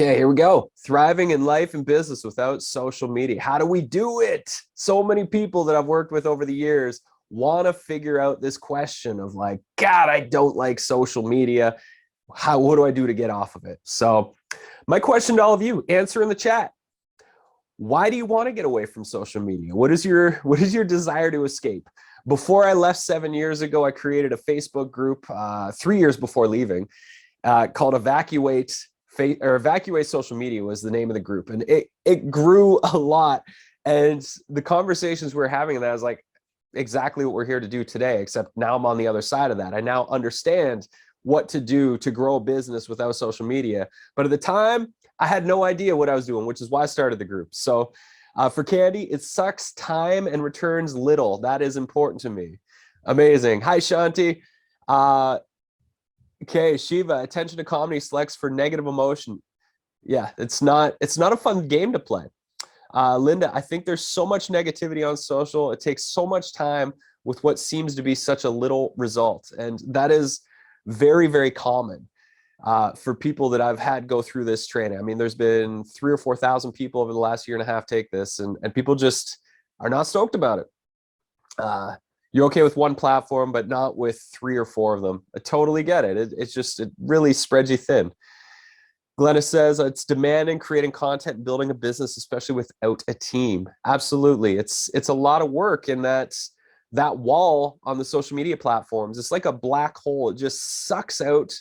Okay, here we go. Thriving in life and business without social media. How do we do it? So many people that I've worked with over the years want to figure out this question of like, God, I don't like social media. What do I do to get off of it? So my question to all of you, answer in the chat. Why do you want to get away from social media? What is your desire to escape? Before I left 7 years ago, I created a Facebook group 3 years before leaving called Evacuate Social Media was the name of the group. And it grew a lot. And the conversations we were having in that was like exactly what we're here to do today, except now I'm on the other side of that. I now understand what to do to grow a business without social media. But at the time, I had no idea what I was doing, which is why I started the group. So for Candy, it sucks time and returns little. That is important to me. Amazing. Hi, Shanti. Okay, Shiva, attention to comedy selects for negative emotion. Yeah, it's not a fun game to play. Linda, I think there's so much negativity on social. It takes so much time with what seems to be such a little result. And that is very, very common for people that I've had go through this training. I mean, there's been 3,000 or 4,000 people over the last year and a half take this, and people just are not stoked about it. You're okay with one platform, but not with 3 or 4 of them. I totally get it. It really spreads you thin. Glenna says it's demanding creating content and building a business, especially without a team. Absolutely. It's a lot of work, and that wall on the social media platforms, it's like a black hole. It just sucks out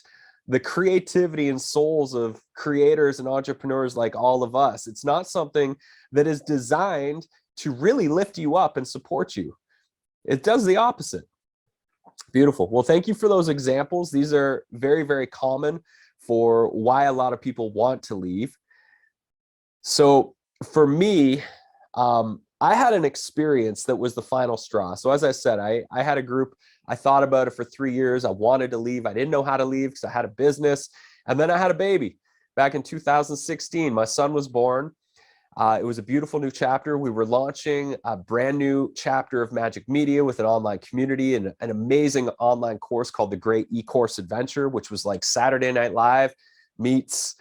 the creativity and souls of creators and entrepreneurs like all of us. It's not something that is designed to really lift you up and support you. It does the opposite. Beautiful. Well, thank you for those examples. These are very, very common for why a lot of people want to leave. So for me, I had an experience that was the final straw. So as I said, I had a group. I thought about it for 3 years. I wanted to leave. I didn't know how to leave because I had a business. And then I had a baby. Back in 2016, my son was born. It was a beautiful new chapter. We were launching a brand new chapter of Magic Media with an online community and an amazing online course called the Great E-Course Adventure, which was like Saturday Night Live meets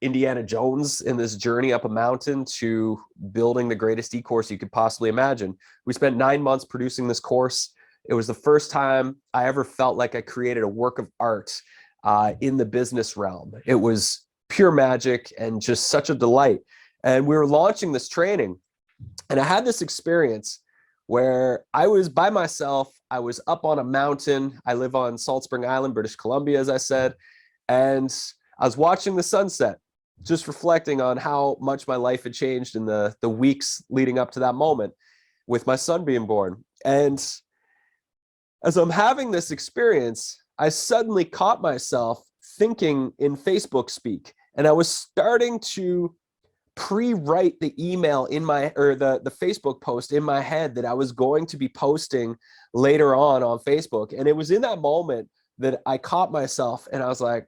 Indiana Jones in this journey up a mountain to building the greatest e-course you could possibly imagine. We spent 9 months producing this course. It was the first time I ever felt like I created a work of art in the business realm. It was pure magic and just such a delight. And we were launching this training, and I had this experience where I was by myself. I was up on a mountain. I live on Salt Spring Island, British Columbia, as I said, and I was watching the sunset, just reflecting on how much my life had changed in the weeks leading up to that moment with my son being born. And as I'm having this experience, I suddenly caught myself thinking in Facebook speak, and I was starting to pre-write the email in my, or the Facebook post in my head that I was going to be posting later on Facebook. And it was in that moment that I caught myself and I was like,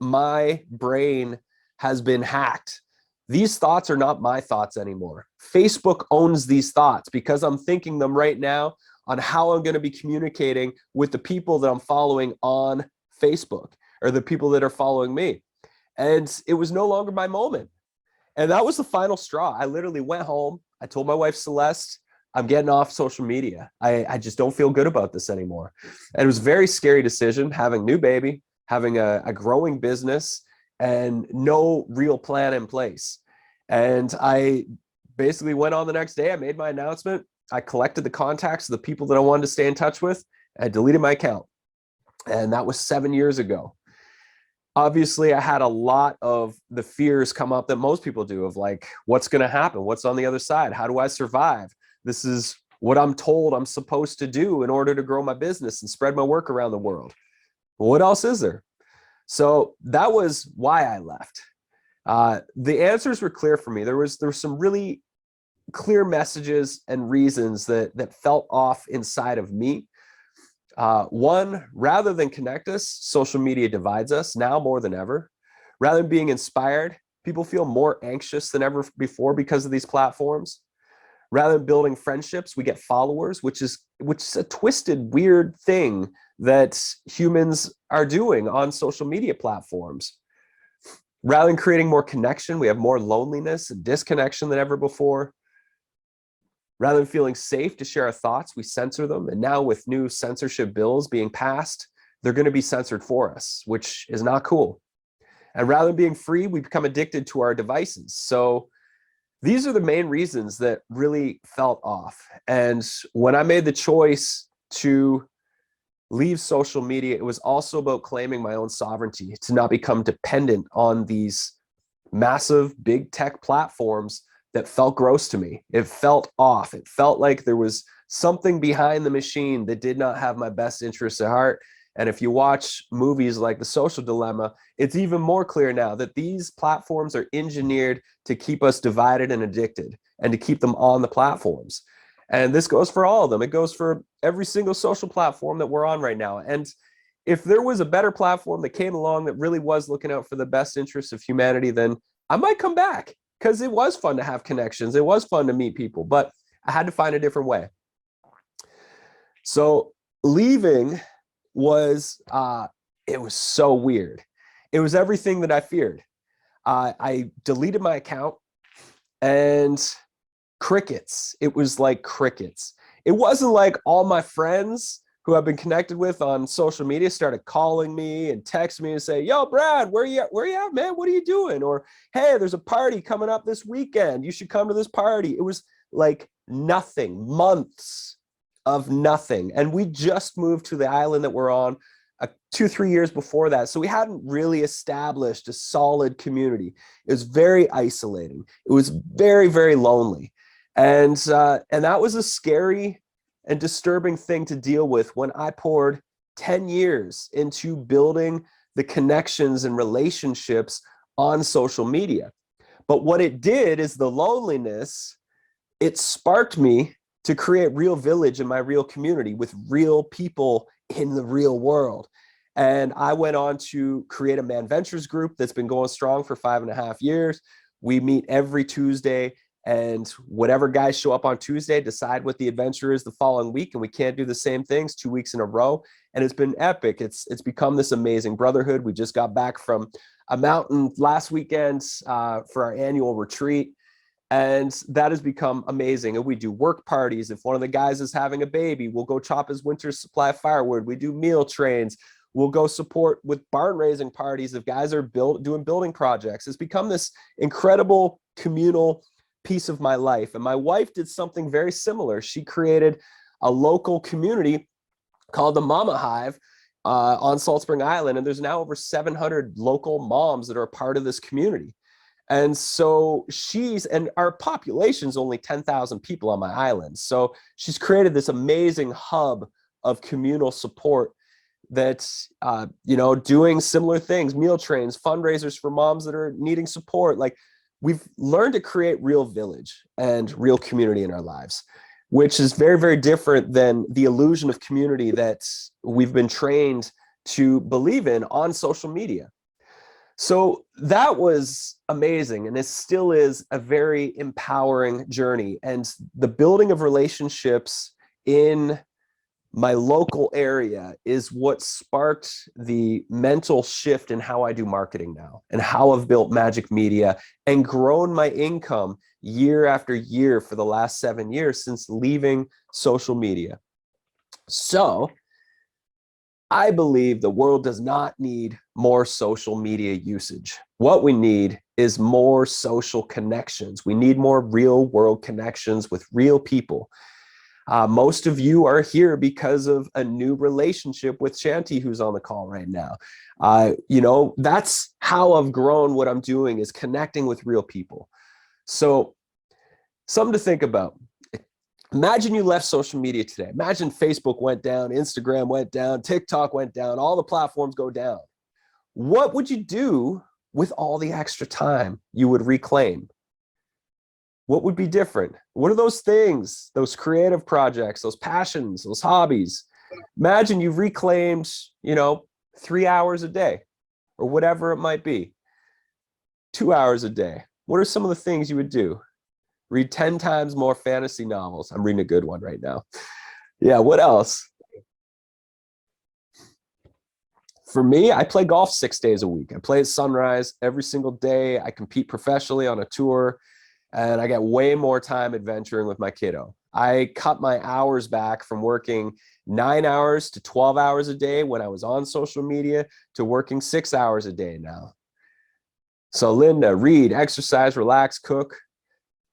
my brain has been hacked. These thoughts are not my thoughts anymore. Facebook owns these thoughts because I'm thinking them right now on how I'm going to be communicating with the people that I'm following on Facebook or the people that are following me. And it was no longer my moment. And that was the final straw. I literally went home. I told my wife, Celeste, I'm getting off social media. I just don't feel good about this anymore. And it was a very scary decision, having a new baby, having a growing business, and no real plan in place. And I basically went on the next day. I made my announcement. I collected the contacts of the people that I wanted to stay in touch with. I deleted my account. And that was 7 years ago. Obviously, I had a lot of the fears come up that most people do of like, what's going to happen? What's on the other side? How do I survive? This is what I'm told I'm supposed to do in order to grow my business and spread my work around the world. Well, what else is there? So that was why I left. The answers were clear for me. There was some really clear messages and reasons that felt off inside of me. One, rather than connect us, social media divides us now more than ever. Rather than being inspired, people feel more anxious than ever before because of these platforms. Rather than building friendships, we get followers, which is a twisted, weird thing that humans are doing on social media platforms. Rather than creating more connection, we have more loneliness and disconnection than ever before. Rather than feeling safe to share our thoughts, we censor them. And now with new censorship bills being passed, they're going to be censored for us, which is not cool. And rather than being free, we become addicted to our devices. So these are the main reasons that really felt off. And when I made the choice to leave social media, it was also about claiming my own sovereignty, to not become dependent on these massive big tech platforms that felt gross to me. It felt off. It felt like there was something behind the machine that did not have my best interests at heart. And if you watch movies like The Social Dilemma, it's even more clear now that these platforms are engineered to keep us divided and addicted and to keep them on the platforms. And this goes for all of them. It goes for every single social platform that we're on right now. And if there was a better platform that came along that really was looking out for the best interests of humanity, then I might come back, because it was fun to have connections. It was fun to meet people, but I had to find a different way. So leaving was, it was so weird. It was everything that I feared. I deleted my account and crickets. It was like crickets. It wasn't like all my friends who I've been connected with on social media started calling me and texting me and say, yo, Brad, where you at? Where you at, man? What are you doing? Or, hey, there's a party coming up this weekend. You should come to this party. It was like nothing, months of nothing. And we just moved to the island that we're on 2-3 years before that. So we hadn't really established a solid community. It was very isolating. It was very, very lonely. And that was a scary and disturbing thing to deal with when I poured 10 years into building the connections and relationships on social media. But what it did is the loneliness, it sparked me to create real village in my real community with real people in the real world. And I went on to create a Man Ventures group that's been going strong for 5.5 years. We meet every Tuesday, and whatever guys show up on Tuesday decide what the adventure is the following week, and we can't do the same things 2 weeks in a row. And it's been epic. It's become this amazing brotherhood. We just got back from a mountain last weekend for our annual retreat, and that has become amazing. And we do work parties. If one of the guys is having a baby, we'll go chop his winter supply of firewood. We do meal trains. We'll go support with barn raising parties if guys are doing building projects. It's become this incredible communal piece of my life. And my wife did something very similar. She created a local community called the Mama Hive on Salt Spring Island. And there's now over 700 local moms that are a part of this community. And so and our population's only 10,000 people on my island. So she's created this amazing hub of communal support that's, doing similar things, meal trains, fundraisers for moms that are needing support. Like, we've learned to create real village and real community in our lives, which is very, very different than the illusion of community that we've been trained to believe in on social media. So that was amazing. And it still is a very empowering journey. And the building of relationships in my local area is what sparked the mental shift in how I do marketing now and how I've built Magic Media and grown my income year after year for the last 7 years since leaving social media. So I believe the world does not need more social media usage. What we need is more social connections. We need more real world connections with real people. Most of you are here because of a new relationship with Shanti, who's on the call right now. That's how I've grown what I'm doing, is connecting with real people. So something to think about. Imagine you left social media today. Imagine Facebook went down, Instagram went down, TikTok went down, all the platforms go down. What would you do with all the extra time you would reclaim? What would be different? What are those things, those creative projects, those passions, those hobbies? Imagine you've reclaimed, 3 hours a day or whatever it might be, 2 hours a day. What are some of the things you would do? Read 10 times more fantasy novels. I'm reading a good one right now. Yeah, what else? For me, I play golf 6 days a week. I play at Sunrise every single day. I compete professionally on a tour, and I get way more time adventuring with my kiddo. I cut my hours back from working 9 hours to 12 hours a day when I was on social media to working 6 hours a day now. So Linda, read, exercise, relax, cook.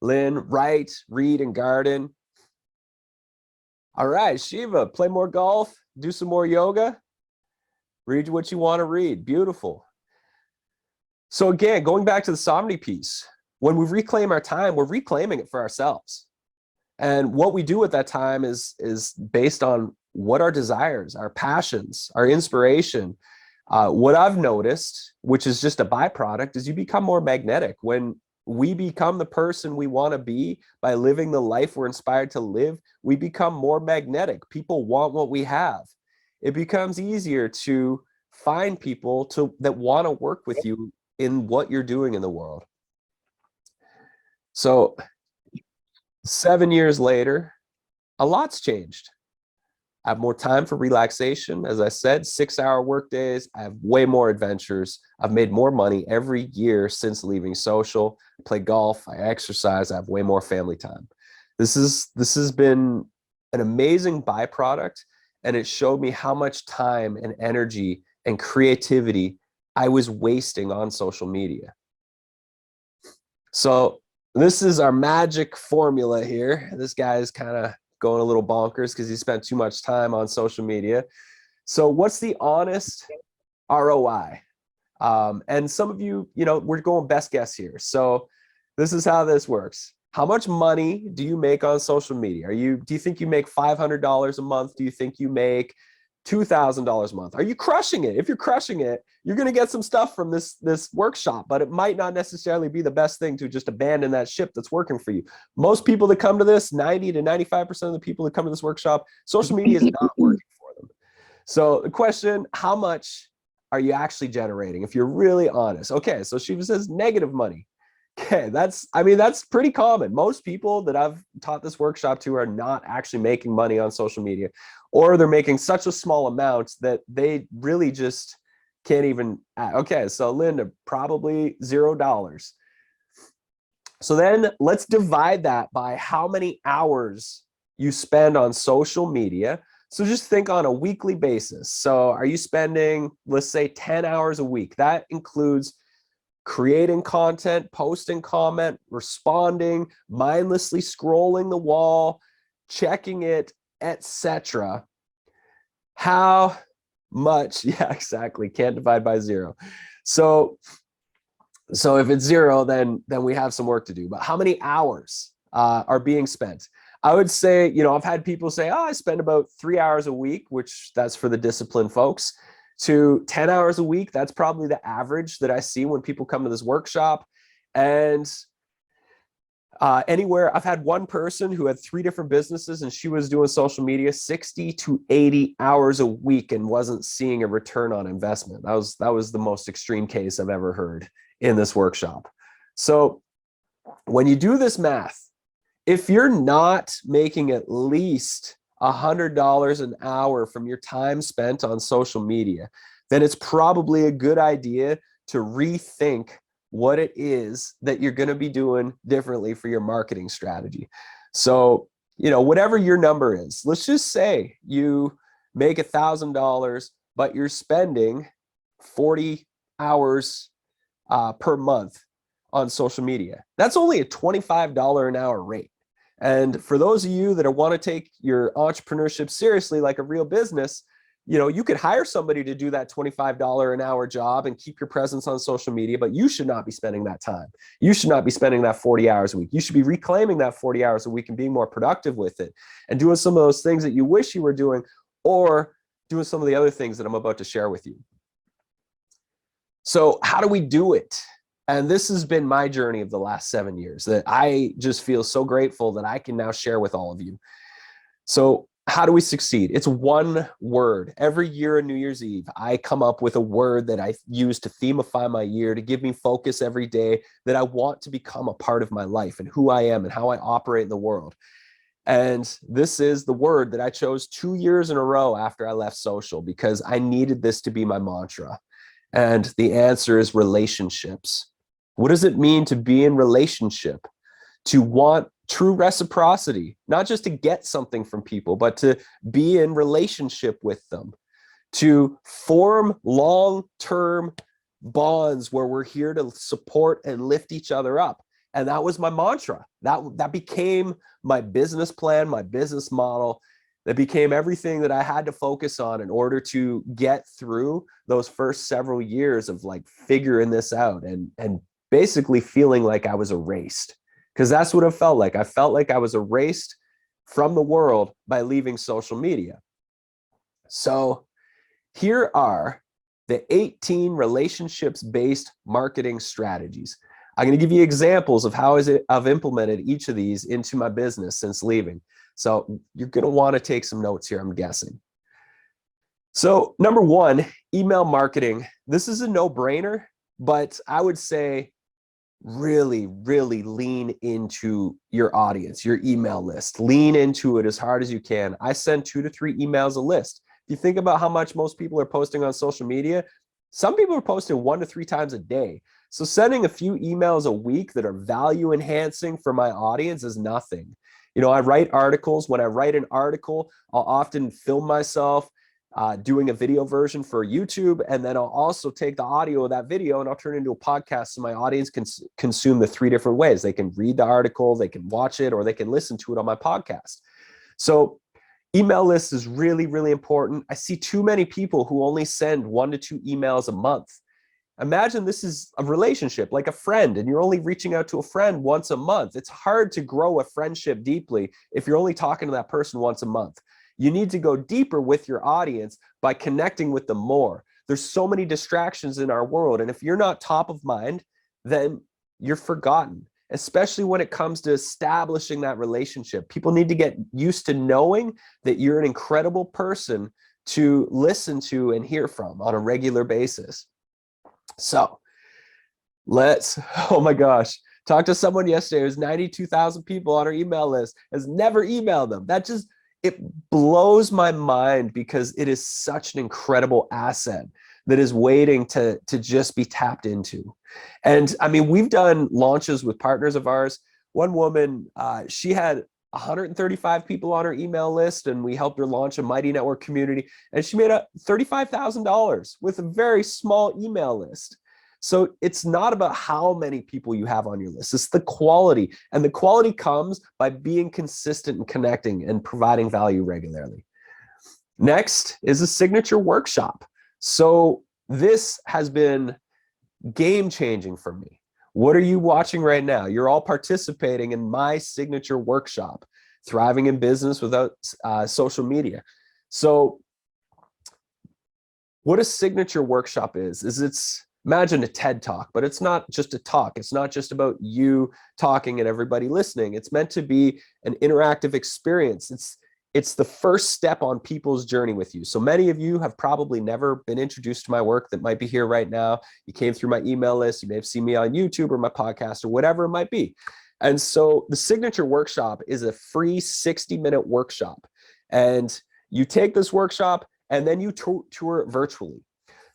Lynn, write, read, and garden. All right, Shiva, play more golf, do some more yoga, read what you want to read. Beautiful. So again, going back to the sovereignty piece, when we reclaim our time, we're reclaiming it for ourselves. And what we do at that time is based on what our desires, our passions, our inspiration. What I've noticed, which is just a byproduct, is you become more magnetic. When we become the person we want to be by living the life we're inspired to live, we become more magnetic. People want what we have. It becomes easier to find people that want to work with you in what you're doing in the world. So 7 years later, a lot's changed. I have more time for relaxation. As I said, 6-hour work days. I have way more adventures. I've made more money every year since leaving social. I play golf, I exercise, I have way more family time. This has been an amazing byproduct, and it showed me how much time and energy and creativity I was wasting on social media. So this is our magic formula here. This guy is kind of going a little bonkers because he spent too much time on social media. So what's the honest ROI? And some of you, we're going best guess here. So this is how this works. How much money do you make on social media? Do you think you make $500 a month? Do you think you make $2,000 a month? Are you crushing it? If you're crushing it, you're going to get some stuff from this workshop, but it might not necessarily be the best thing to just abandon that ship that's working for you. Most people that come to this, 90 to 95% of the people that come to this workshop, social media is not working for them. So the question, how much are you actually generating? If you're really honest. Okay, so Shiva says negative money. Okay, that's pretty common. Most people that I've taught this workshop to are not actually making money on social media, or they're making such a small amount that they really just can't even. Okay, so Linda, probably $0. So then let's divide that by how many hours you spend on social media. So just think on a weekly basis. So are you spending, let's say, 10 hours a week? That includes creating content, posting comment, responding, mindlessly scrolling the wall, checking it, etc. How much? Yeah, exactly. Can't divide by 0. So if it's 0, then we have some work to do. But how many hours are being spent? I would say, I've had people say, I spend about 3 hours a week, which that's for the disciplined folks, to 10 hours a week. That's probably the average that I see when people come to this workshop. And anywhere, I've had one person who had 3 different businesses, and she was doing social media 60 to 80 hours a week and wasn't seeing a return on investment. That was the most extreme case I've ever heard in this workshop. So when you do this math, if you're not making at least $100 an hour from your time spent on social media, then it's probably a good idea to rethink what it is that you're going to be doing differently for your marketing strategy. So, whatever your number is, let's just say you make $1,000, but you're spending 40 hours per month on social media. That's only a $25 an hour rate. And for those of you that want to take your entrepreneurship seriously, like a real business, you could hire somebody to do that $25 an hour job and keep your presence on social media, but you should not be spending that time. You should not be spending that 40 hours a week. You should be reclaiming that 40 hours a week and being more productive with it and doing some of those things that you wish you were doing, or doing some of the other things that I'm about to share with you. So how do we do it? And this has been my journey of the last 7 years that I just feel so grateful that I can now share with all of you. So how do we succeed? It's one word. Every year on New Year's Eve, I come up with a word that I use to themify my year, to give me focus every day that I want to become a part of my life and who I am and how I operate in the world. And this is the word that I chose 2 years in a row after I left social, because I needed this to be my mantra. And the answer is relationships. What does it mean to be in relationship? To want true reciprocity, not just to get something from people, but to be in relationship with them, to form long-term bonds where we're here to support and lift each other up. And that was my mantra. That became my business plan, my business model. That became everything that I had to focus on in order to get through those first several years of like figuring this out and basically feeling like I was erased. Because that's what it felt like. I felt like I was erased from the world by leaving social media. So here are the 18 relationships-based marketing strategies. I'm going to give you examples of how I've implemented each of these into my business since leaving. So you're going to want to take some notes here, I'm guessing. So number one, email marketing. This is a no-brainer, but I would say really, really lean into your audience, your email list. Lean into it as hard as you can. I send 2 to 3 emails a list. If you think about how much most people are posting on social media, some people are posting 1 to 3 times a day. So sending a few emails a week that are value enhancing for my audience is nothing. You know, I write articles. When I write an article, I'll often film myself doing a video version for YouTube, and then I'll also take the audio of that video and I'll turn it into a podcast so my audience can consume the 3 different ways. They can read the article, they can watch it, or they can listen to it on my podcast. So email list is really, really important. I see too many people who only send 1 to 2 emails a month. Imagine this is a relationship, like a friend, and you're only reaching out to a friend once a month. It's hard to grow a friendship deeply if you're only talking to that person once a month. You need to go deeper with your audience by connecting with them more. There's so many distractions in our world, and if you're not top of mind, then you're forgotten, especially when it comes to establishing that relationship. People need to get used to knowing that you're an incredible person to listen to and hear from on a regular basis. So oh my gosh, talked to someone yesterday who's 92,000 people on her email list, has never emailed them. It blows my mind because it is such an incredible asset that is waiting to just be tapped into. And I mean, we've done launches with partners of ours. One woman, she had 135 people on her email list, and we helped her launch a Mighty Network community, and she made $35,000 with a very small email list. So it's not about how many people you have on your list, it's the quality, and the quality comes by being consistent and connecting and providing value regularly. Next is a signature workshop. So this has been game-changing for me. What are you watching right now? You're all participating in my signature workshop, Thriving in Business Without Social Media. So what a signature workshop is it's, imagine a TED Talk, but it's not just a talk. It's not just about you talking and everybody listening. It's meant to be an interactive experience. It's the first step on people's journey with you. So many of you have probably never been introduced to my work that might be here right now. You came through my email list. You may have seen me on YouTube or my podcast or whatever it might be. And so the signature workshop is a free 60-minute workshop. And you take this workshop and then you tour it virtually.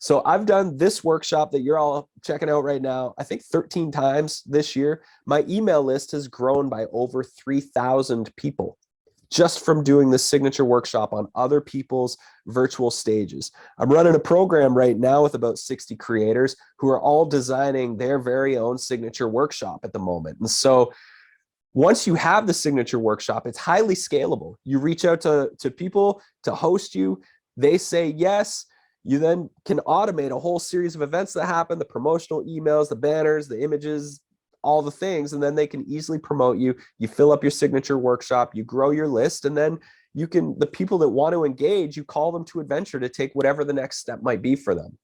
So I've done this workshop that you're all checking out right now, I think 13 times this year. My email list has grown by over 3,000 people just from doing this signature workshop on other people's virtual stages. I'm running a program right now with about 60 creators who are all designing their very own signature workshop at the moment. And so once you have the signature workshop, it's highly scalable. You reach out to people to host you, they say yes. You then can automate a whole series of events that happen, the promotional emails, the banners, the images, all the things, and then they can easily promote you. You fill up your signature workshop, you grow your list, and then you can, the people that want to engage, you call them to adventure to take whatever the next step might be for them.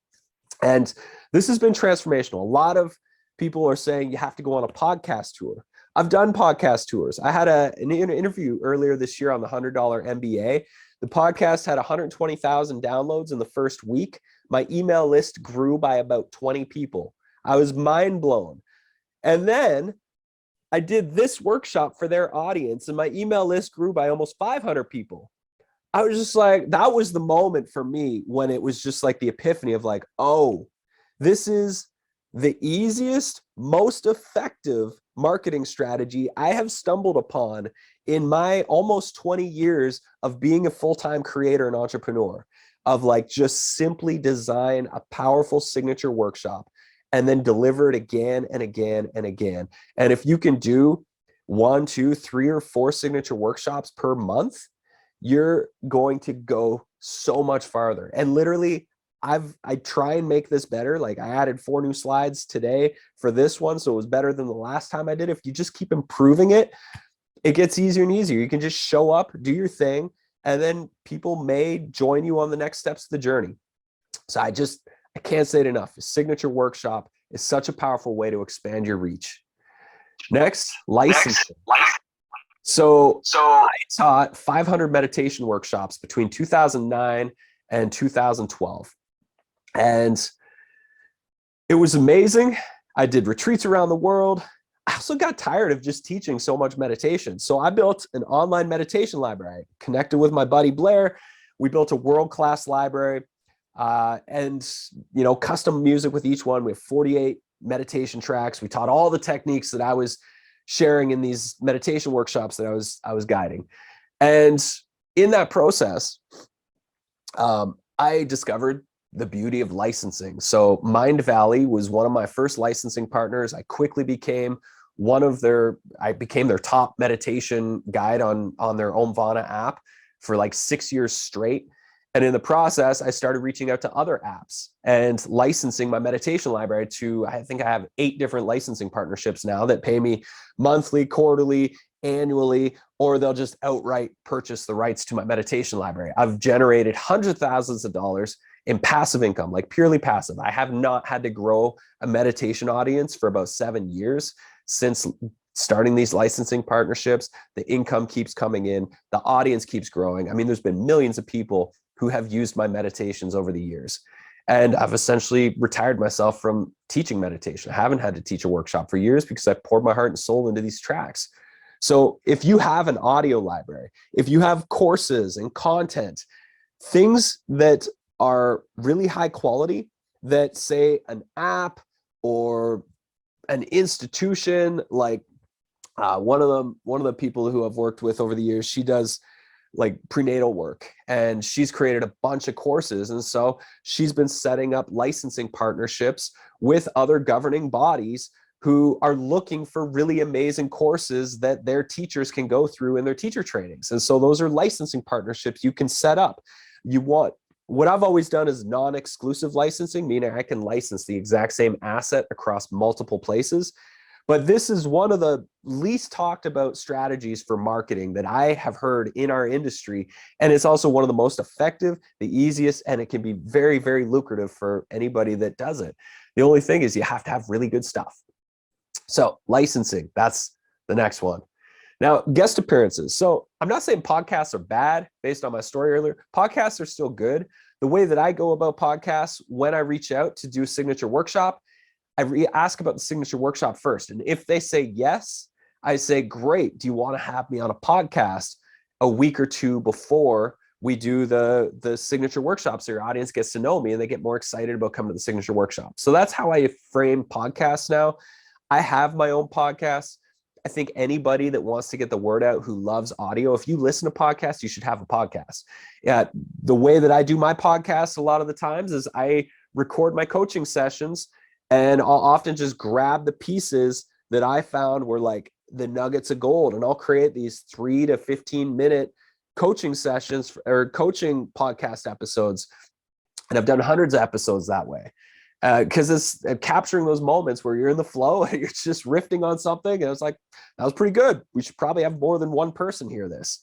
And this has been transformational. A lot of people are saying you have to go on a podcast tour. I've done podcast tours. I had an interview earlier this year on the $100 MBA. The podcast had 120,000 downloads in the first week. My email list grew by about 20 people. I was mind blown. And then I did this workshop for their audience and my email list grew by almost 500 people. I was just like, that was the moment for me when it was just like the epiphany of like, oh, this is the easiest, most effective marketing strategy I have stumbled upon in my almost 20 years of being a full-time creator and entrepreneur, of like just simply design a powerful signature workshop and then deliver it again and again and again. And if you can do 1, 2, 3, or 4 signature workshops per month, you're going to go so much farther. And literally, I try and make this better. Like I added 4 new slides today for this one, so it was better than the last time I did. If you just keep improving it, it gets easier and easier. You can just show up, do your thing, and then people may join you on the next steps of the journey. So I can't say it enough. A signature workshop is such a powerful way to expand your reach. Next, licensing. So I taught 500 meditation workshops between 2009 and 2012. And it was amazing. I did retreats around the world. I also got tired of just teaching so much meditation. So I built an online meditation library, connected with my buddy Blair. We built a world-class library and, you know, custom music with each one. We have 48 meditation tracks. We taught all the techniques that I was sharing in these meditation workshops that I was guiding. And in that process, I discovered the beauty of licensing. So Mind Valley was one of my first licensing partners. I quickly became I became their top meditation guide on their Omvana app for like 6 years straight. And in the process, I started reaching out to other apps and licensing my meditation library to, I think I have 8 different licensing partnerships now that pay me monthly, quarterly, annually, or they'll just outright purchase the rights to my meditation library. I've generated hundreds of thousands of dollars in passive income, like purely passive. I have not had to grow a meditation audience for about 7 years since starting these licensing partnerships. The income keeps coming in, the audience keeps growing. I mean, there's been millions of people who have used my meditations over the years. And I've essentially retired myself from teaching meditation. I haven't had to teach a workshop for years because I poured my heart and soul into these tracks. So if you have an audio library, if you have courses and content, things that are really high quality, that say an app or an institution, like one of the people who I've worked with over the years, she does like prenatal work and she's created a bunch of courses. And so she's been setting up licensing partnerships with other governing bodies who are looking for really amazing courses that their teachers can go through in their teacher trainings. And so those are licensing partnerships you can set up. What I've always done is non-exclusive licensing, meaning I can license the exact same asset across multiple places. But this is one of the least talked about strategies for marketing that I have heard in our industry. And it's also one of the most effective, the easiest, and it can be very, very lucrative for anybody that does it. The only thing is you have to have really good stuff. So licensing, that's the next one. Now, guest appearances. So I'm not saying podcasts are bad based on my story earlier. Podcasts are still good. The way that I go about podcasts when I reach out to do a signature workshop, I ask about the signature workshop first. And if they say yes, I say, great. Do you want to have me on a podcast a week or 2 before we do the signature workshop so your audience gets to know me and they get more excited about coming to the signature workshop? So that's how I frame podcasts now. I have my own podcast. I think anybody that wants to get the word out who loves audio, if you listen to podcasts, you should have a podcast. Yeah, the way that I do my podcast a lot of the times is I record my coaching sessions and I'll often just grab the pieces that I found were like the nuggets of gold, and I'll create these 3 to 15 minute coaching sessions or coaching podcast episodes. And I've done hundreds of episodes that way. Because it's capturing those moments where you're in the flow and you're just riffing on something. And it's like, that was pretty good. We should probably have more than one person hear this.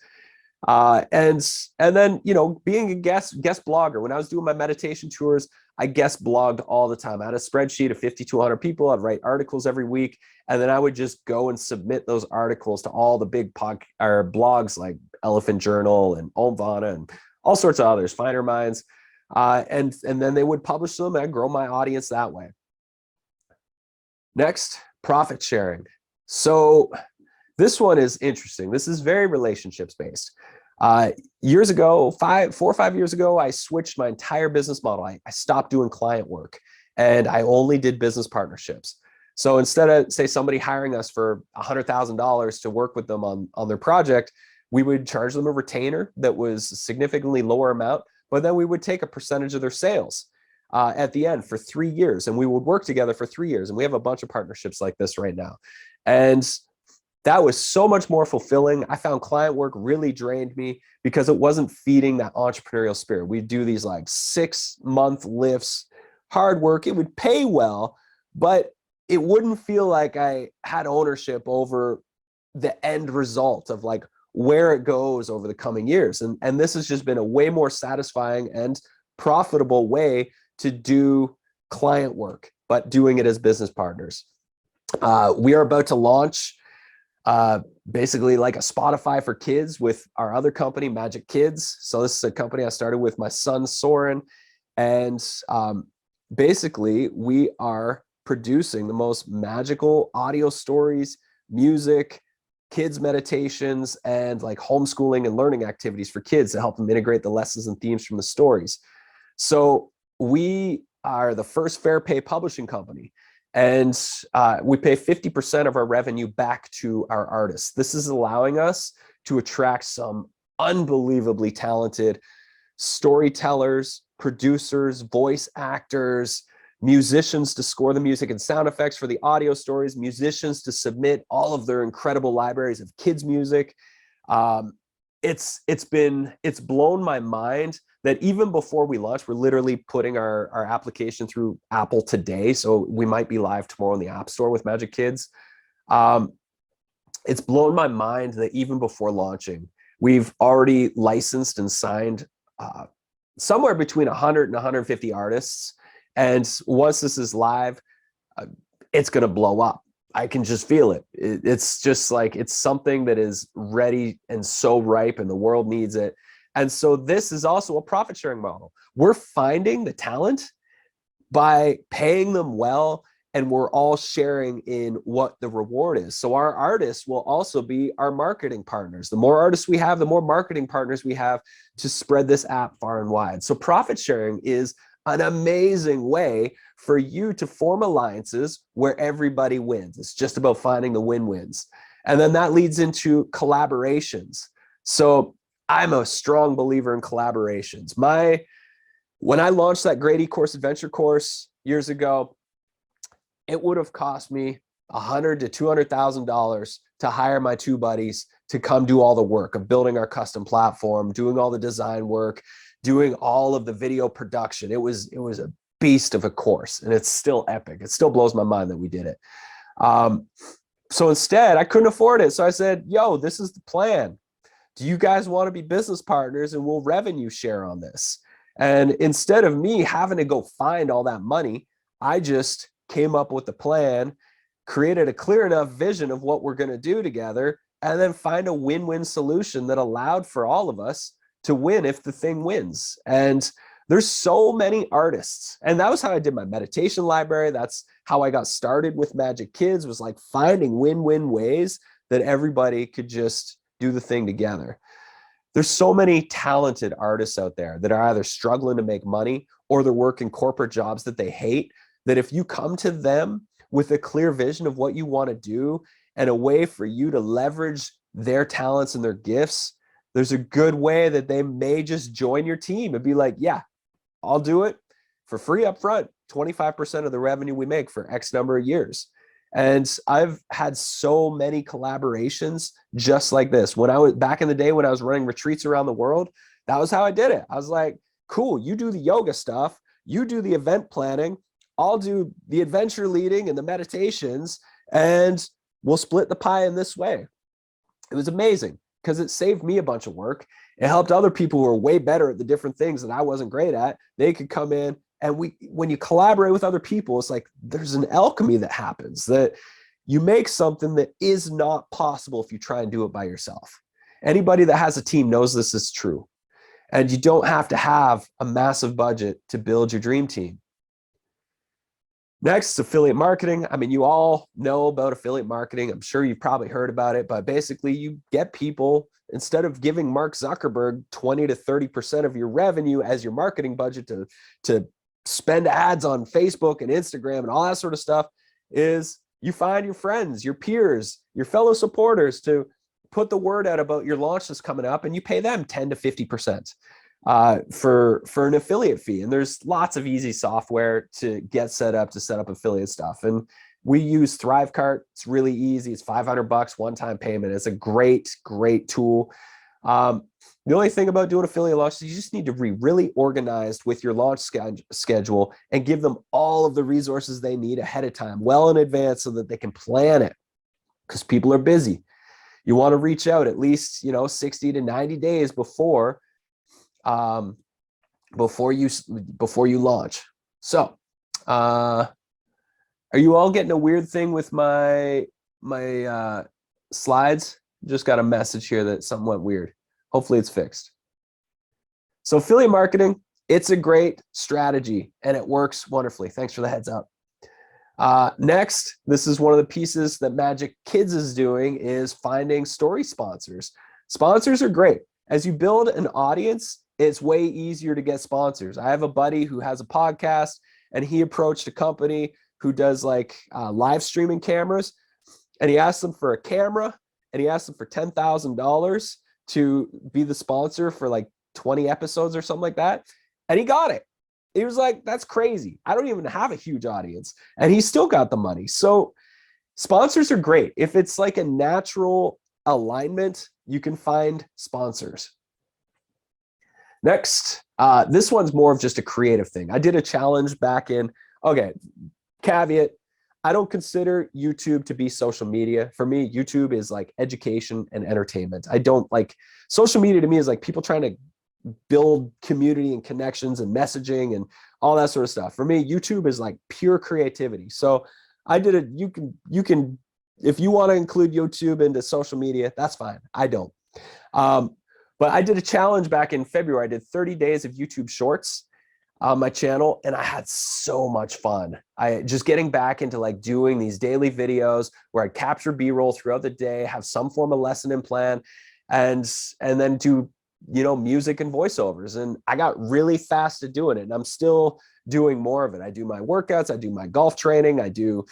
And then, you know, being a guest blogger, when I was doing my meditation tours, I guest blogged all the time. I had a spreadsheet of 50 to 100 people. I'd write articles every week. And then I would just go and submit those articles to all the big blogs like Elephant Journal and Omvana and all sorts of others, Finer Minds. And then they would publish them and I'd grow my audience that way. Next, profit sharing. So this one is interesting. This is very relationships based. Years ago, 4 or 5 years ago, I switched my entire business model. I stopped doing client work and I only did business partnerships. So instead of, say, somebody hiring us for $100,000 to work with them on their project, we would charge them a retainer that was a significantly lower amount, but then we would take a percentage of their sales at the end for 3 years, and we would work together for 3 years. And we have a bunch of partnerships like this right now. And that was so much more fulfilling. I found client work really drained me because it wasn't feeding that entrepreneurial spirit. We'd do these like 6-month lifts, hard work. It would pay well, but it wouldn't feel like I had ownership over the end result of like where it goes over the coming years. And this has just been a way more satisfying and profitable way to do client work, but doing it as business partners. We are about to launch basically like a Spotify for kids with our other company, Magic Kids. So this is a company I started with my son, Soren. And basically we are producing the most magical audio stories, music, kids meditations, and like homeschooling and learning activities for kids to help them integrate the lessons and themes from the stories. So we are the first fair pay publishing company. And we pay 50% of our revenue back to our artists. This is allowing us to attract some unbelievably talented storytellers, producers, voice actors, musicians to score the music and sound effects for the audio stories, musicians to submit all of their incredible libraries of kids' music. It's blown my mind that even before we launch, we're literally putting our application through Apple today. So we might be live tomorrow in the App Store with Magic Kids. It's blown my mind that even before launching, we've already licensed and signed somewhere between 100 and 150 artists. And once this is live, it's going to blow up. I can just feel it. It's just like, it's something that is ready and so ripe and the world needs it. And so this is also a profit sharing model. We're finding the talent by paying them well, and we're all sharing in what the reward is. So our artists will also be our marketing partners. The more artists we have, the more marketing partners we have to spread this app far and wide. So profit sharing is an amazing way for you to form alliances where everybody wins. It's just about finding the win-wins. And then that leads into collaborations. So I'm a strong believer in collaborations. When I launched that Great E-Course Adventure course years ago, it would have cost me $100,000 to $200,000 to hire my two buddies to come do all the work of building our custom platform, doing all the design work, doing all of the video production. It was a beast of a course, and it's still epic. It still blows my mind that we did it. So instead, I couldn't afford it. So I said, yo, this is the plan. Do you guys want to be business partners and we'll revenue share on this? And instead of me having to go find all that money, I just came up with the plan, created a clear enough vision of what we're going to do together, and then find a win-win solution that allowed for all of us to win if the thing wins. And there's so many artists. And that was how I did my meditation library. That's how I got started with Magic Kids, was like finding win-win ways that everybody could just do the thing together. There's so many talented artists out there that are either struggling to make money or they're working corporate jobs that they hate, that if you come to them with a clear vision of what you want to do and a way for you to leverage their talents and their gifts, there's a good way that they may just join your team and be like, yeah, I'll do it for free up front, 25% of the revenue we make for X number of years. And I've had so many collaborations just like this. When I was back in the day, when I was running retreats around the world, that was how I did it. I was like, cool, you do the yoga stuff, you do the event planning, I'll do the adventure leading and the meditations, and we'll split the pie in this way. It was amazing because it saved me a bunch of work. It helped other people who are way better at the different things that I wasn't great at. They could come in, and when you collaborate with other people, it's like there's an alchemy that happens, that you make something that is not possible if you try and do it by yourself. Anybody that has a team knows this is true. And you don't have to have a massive budget to build your dream team. Next, affiliate marketing. I mean, you all know about affiliate marketing. I'm sure you've probably heard about it, but basically you get people, instead of giving Mark Zuckerberg 20 to 30% of your revenue as your marketing budget to spend ads on Facebook and Instagram and all that sort of stuff, is you find your friends, your peers, your fellow supporters to put the word out about your launch that's coming up, and you pay them 10 to 50% for an affiliate fee. And there's lots of easy software to get set up affiliate stuff. And we use Thrivecart. It's really easy. It's $500 one-time payment. It's a great tool. The only thing about doing affiliate launches is you just need to be really organized with your launch schedule and give them all of the resources they need ahead of time, well in advance, so that they can plan it, because people are busy. You want to reach out at least, 60 to 90 days before you launch. So, are you all getting a weird thing with my slides? Just got a message here that something went weird. Hopefully it's fixed. So affiliate marketing, it's a great strategy and it works wonderfully. Thanks for the heads up. Next, this is one of the pieces that Magic Kids is doing, is finding story sponsors. Sponsors are great. As you build an audience, it's way easier to get sponsors. I have a buddy who has a podcast, and he approached a company who does like live streaming cameras, and he asked them for a camera, and he asked them for $10,000 to be the sponsor for like 20 episodes or something like that. And he got it. He was like, that's crazy. I don't even have a huge audience. And he still got the money. So sponsors are great. If it's like a natural alignment, you can find sponsors. Next, this one's more of just a creative thing. I did a challenge back in, caveat, I don't consider YouTube to be social media. For me, YouTube is like education and entertainment. I don't like social media. To me is like people trying to build community and connections and messaging and all that sort of stuff. For me, YouTube is like pure creativity. So I did it. You can, if you want to include YouTube into social media, that's fine. I don't. But I did a challenge back in February. I did 30 days of YouTube shorts on my channel, and I had so much fun. I just getting back into like doing these daily videos where I capture B-roll throughout the day, have some form of lesson and plan, and then do, music and voiceovers. And I got really fast at doing it, and I'm still doing more of it. I do my workouts, I do my golf training, I do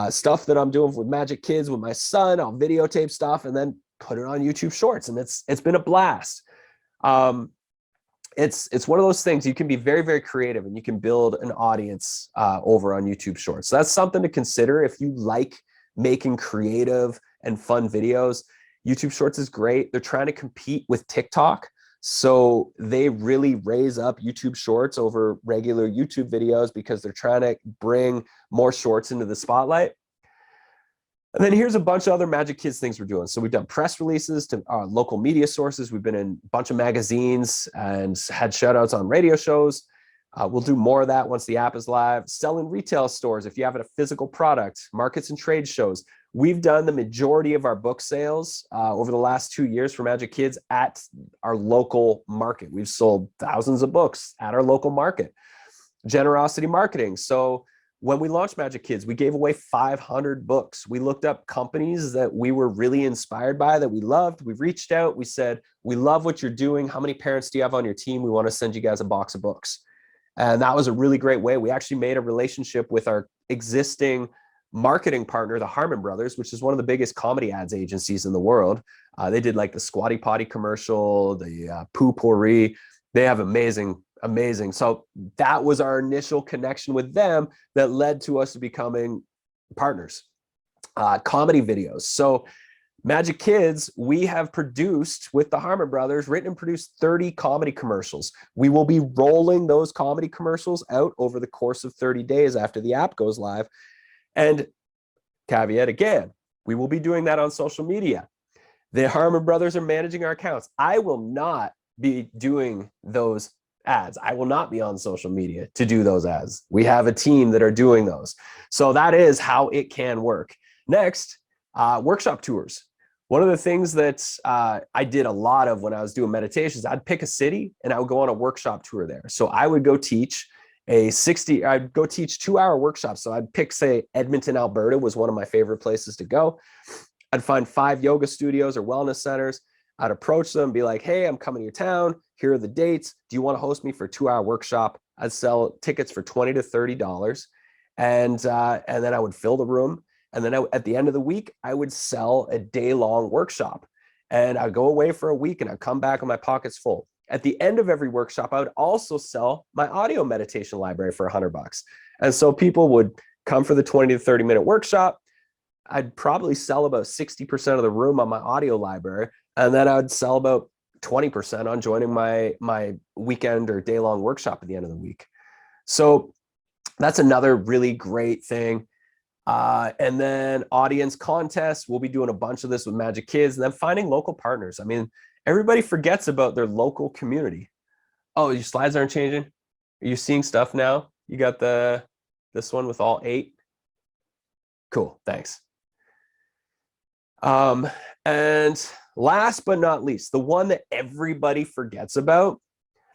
stuff that I'm doing with Magic Kids with my son. I'll videotape stuff and then put it on YouTube Shorts, and it's been a blast. It's one of those things. You can be very, very creative, and you can build an audience over on YouTube Shorts. So that's something to consider if you like making creative and fun videos. YouTube Shorts is great. They're trying to compete with TikTok, so they really raise up YouTube Shorts over regular YouTube videos because they're trying to bring more shorts into the spotlight. And then here's a bunch of other Magic Kids things we're doing. So we've done press releases to local media sources. We've been in a bunch of magazines and had shout outs on radio shows. We'll do more of that once the app is live. Selling retail stores, if you have a physical product, markets and trade shows. We've done the majority of our book sales over the last 2 years for Magic Kids at our local market. We've sold thousands of books at our local market. Generosity marketing. So when we launched Magic Kids, we gave away 500 books. We looked up companies that we were really inspired by, that we loved. We reached out. We said, we love what you're doing. How many parents do you have on your team? We want to send you guys a box of books. And that was a really great way. We actually made a relationship with our existing marketing partner, the Harmon Brothers, which is one of the biggest comedy ads agencies in the world. They did like the Squatty Potty commercial, the Poo Pourri. They have amazing. So that was our initial connection with them that led to us becoming partners. Comedy videos. So Magic Kids, we have produced with the Harmon Brothers, written and produced 30 comedy commercials. We will be rolling those comedy commercials out over the course of 30 days after the app goes live. And caveat again, we will be doing that on social media. The Harmon Brothers are managing our accounts. I will not be doing those ads. I will not be on social media to do those ads. We have a team that are doing those. So that is how it can work. Next, workshop tours. One of the things that I did a lot of when I was doing meditations, I'd pick a city and I would go on a workshop tour there. So I would go teach I'd go teach 2-hour workshops. So I'd pick, say, Edmonton, Alberta was one of my favorite places to go. I'd find 5 yoga studios or wellness centers. I'd approach them, be like, hey, I'm coming to your town. Here are the dates. Do you want to host me for a 2-hour workshop? I'd sell tickets for $20 to $30. And then I would fill the room. And then at the end of the week, I would sell a day-long workshop. And I'd go away for a week and I'd come back and my pockets full. At the end of every workshop, I would also sell my audio meditation library for $100. And so people would come for the 20 to 30-minute workshop. I'd probably sell about 60% of the room on my audio library. And then I would sell about 20% on joining my weekend or day-long workshop at the end of the week. So that's another really great thing. And then audience contests. We'll be doing a bunch of this with Magic Kids, and then finding local partners. I mean, everybody forgets about their local community. Oh, your slides aren't changing? Are you seeing stuff now? You got this one with all 8? Cool, thanks. And last but not least, the one that everybody forgets about,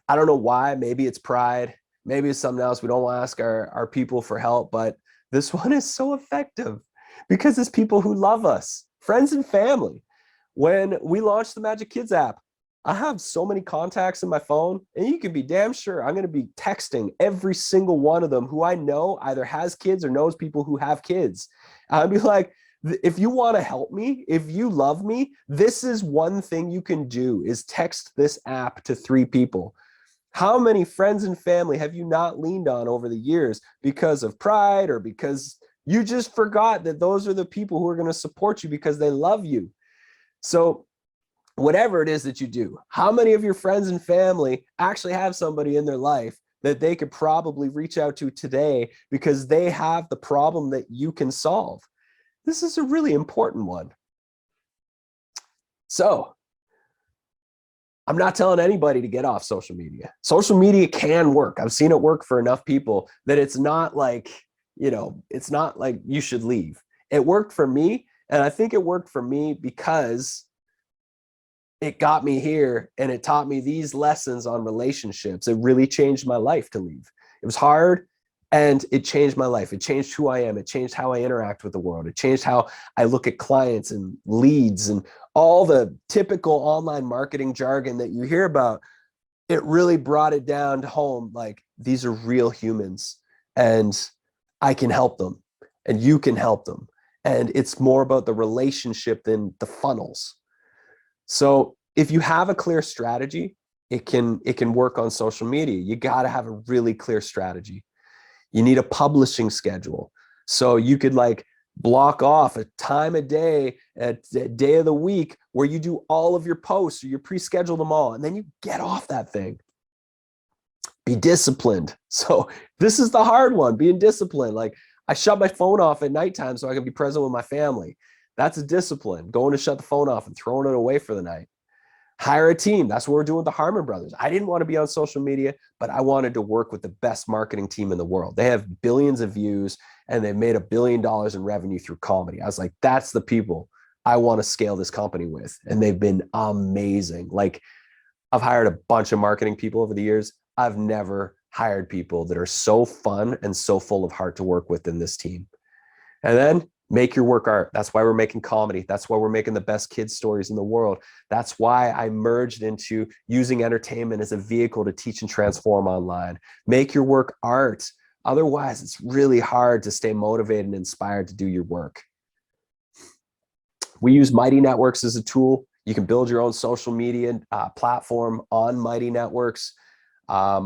I don't know why, maybe it's pride, maybe it's something else. We don't want to ask our people for help, but this one is so effective because it's people who love us, friends and family. When we launched the Magic Kids app, I have so many contacts in my phone, and you can be damn sure I'm going to be texting every single one of them who I know either has kids or knows people who have kids. I'd be like, if you want to help me, if you love me, this is one thing you can do, is text this app to 3 people. How many friends and family have you not leaned on over the years because of pride or because you just forgot that those are the people who are going to support you because they love you? So whatever it is that you do, how many of your friends and family actually have somebody in their life that they could probably reach out to today because they have the problem that you can solve? This is a really important one. So I'm not telling anybody to get off social media. Social media can work. I've seen it work for enough people that it's not like, it's not like you should leave. It worked for me. And I think it worked for me because it got me here and it taught me these lessons on relationships. It really changed my life to leave. It was hard and it changed my life. It changed who I am. It changed how I interact with the world. It changed how I look at clients and leads and all the typical online marketing jargon that you hear about. It really brought it down to home. Like, these are real humans and I can help them and you can help them. And it's more about the relationship than the funnels. So if you have a clear strategy, it can work on social media. You got to have a really clear strategy. You need a publishing schedule. So you could block off a time a day, a day of the week where you do all of your posts, or you pre-schedule them all, and then you get off that thing. Be disciplined. So this is the hard one, being disciplined. I shut my phone off at nighttime so I can be present with my family. That's a discipline, going to shut the phone off and throwing it away for the night. Hire a team. That's what we're doing with the Harmon brothers. I didn't want to be on social media, but I wanted to work with the best marketing team in the world. They have billions of views and they've made $1 billion in revenue through comedy. I was like, that's the people I want to scale this company with. And they've been amazing. I've hired a bunch of marketing people over the years. I've never hired people that are so fun and so full of heart to work with in this team. And then make your work art. That's why we're making comedy. That's why we're making the best kids stories in the world. That's why I merged into using entertainment as a vehicle to teach and transform online. Make your work art. Otherwise, it's really hard to stay motivated and inspired to do your work. We use Mighty Networks as a tool. You can build your own social media platform on Mighty Networks.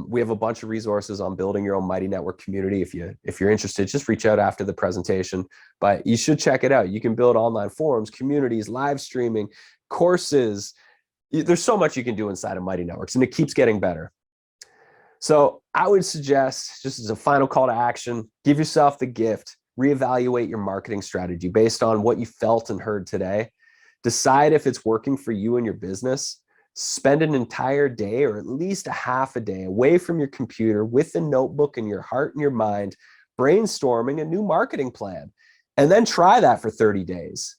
We have a bunch of resources on building your own Mighty Network community. If you're interested, just reach out after the presentation, but you should check it out. You can build online forums, communities, live streaming, courses. There's so much you can do inside of Mighty Networks, and it keeps getting better. So I would suggest, just as a final call to action, give yourself the gift, reevaluate your marketing strategy based on what you felt and heard today. Decide if it's working for you and your business. Spend an entire day or at least a half a day away from your computer with a notebook in your heart and your mind, brainstorming a new marketing plan, and then try that for 30 days.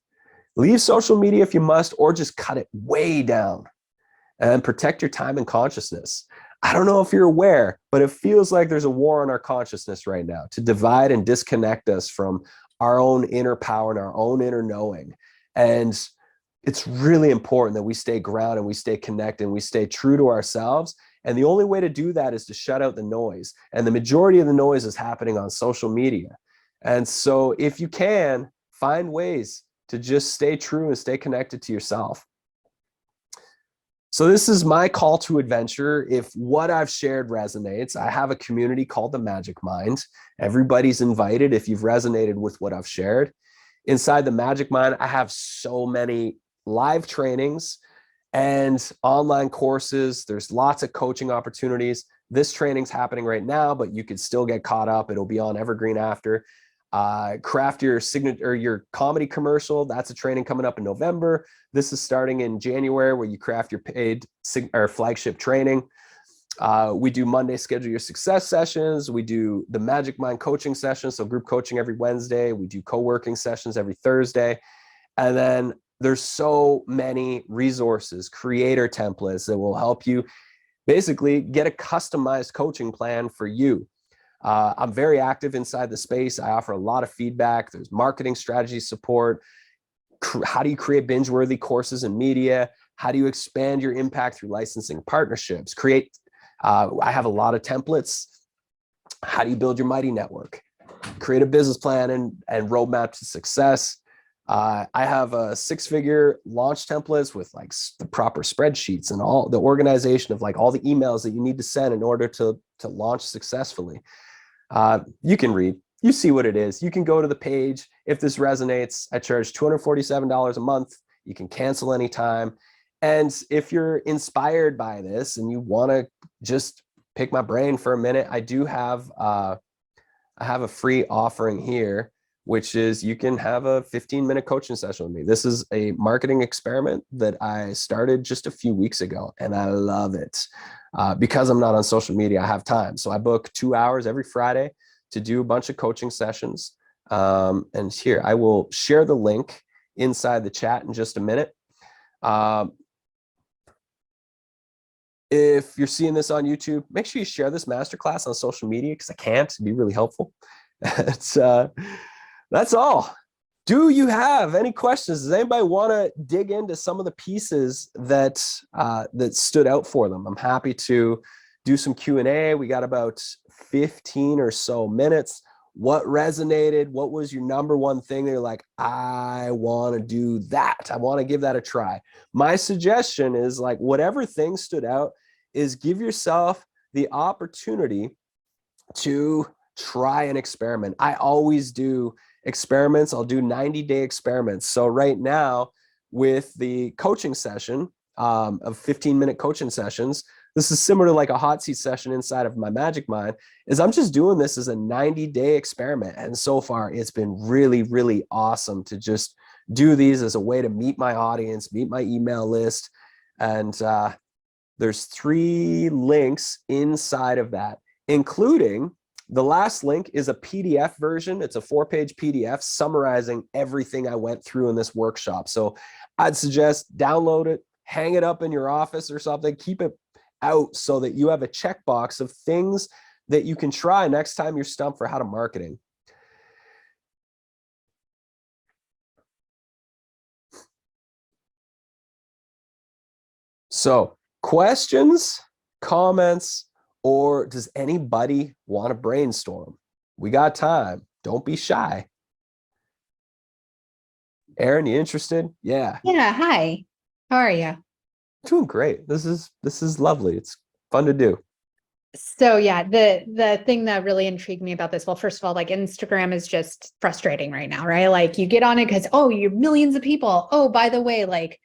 Leave social media if you must, or just cut it way down and protect your time and consciousness. I don't know if you're aware, but it feels like there's a war on our consciousness right now to divide and disconnect us from our own inner power and our own inner knowing. And it's really important that we stay grounded and we stay connected and we stay true to ourselves. And the only way to do that is to shut out the noise. And the majority of the noise is happening on social media. And so if you can, find ways to just stay true and stay connected to yourself. So this is my call to adventure. If what I've shared resonates, I have a community called the Magic Mind. Everybody's invited if you've resonated with what I've shared. Inside the Magic Mind, I have so many live trainings and online courses. There's lots of coaching opportunities. This training's happening right now, but you could still get caught up. It'll be on Evergreen after. Craft your signature or your comedy commercial. That's a training coming up in November. This is starting in January, where you craft your paid or flagship training. We do Monday schedule your success sessions. We do the Magic Mind coaching sessions, so group coaching every Wednesday. We do co-working sessions every Thursday. And then there's so many resources, creator templates that will help you basically get a customized coaching plan for you. I'm very active inside the space. I offer a lot of feedback. There's marketing strategy support. How do you create binge-worthy courses and media? How do you expand your impact through licensing partnerships? I have a lot of templates. How do you build your mighty network? Create a business plan and roadmap to success. I have a 6-figure launch templates with like the proper spreadsheets and all the organization of like all the emails that you need to send in order to launch successfully. You can read, you see what it is. You can go to the page. If this resonates, I charge $247 a month. You can cancel anytime. And if you're inspired by this and you want to just pick my brain for a minute, I have a free offering here, which is you can have a 15-minute coaching session with me. This is a marketing experiment that I started just a few weeks ago, and I love it. Because I'm not on social media, I have time. So I book 2 hours every Friday to do a bunch of coaching sessions. And here, I will share the link inside the chat in just a minute. If you're seeing this on YouTube, make sure you share this masterclass on social media because I can't. It'd be really helpful. That's all. Do you have any questions? Does anybody want to dig into some of the pieces that stood out for them? I'm happy to do some Q&A. We got about 15 or so minutes. What resonated? What was your number one thing that you're like, I want to do that. I want to give that a try. My suggestion is like whatever thing stood out is give yourself the opportunity to try an experiment. I always do experiments. I'll do 90-day experiments. So right now with the coaching session of 15-minute coaching sessions, this is similar to like a hot seat session inside of my Magic Mind, is I'm just doing this as a 90-day experiment. And so far it's been really, really awesome to just do these as a way to meet my audience, meet my email list. And there's 3 links inside of that, including the last link is a PDF version. It's a 4-page PDF summarizing everything I went through in this workshop. So I'd suggest download it, hang it up in your office or something, keep it out so that you have a checkbox of things that you can try next time you're stumped for how to marketing. So questions, comments, or does anybody want to brainstorm? We got time. Don't be shy. Aaron, you interested? Yeah. Yeah, hi. How are you? Doing great. This is lovely. It's fun to do. So yeah, the thing that really intrigued me about this, well, first of all, like Instagram is just frustrating right now, right? Like you get on it because, oh, you're millions of people. Oh, by the way, like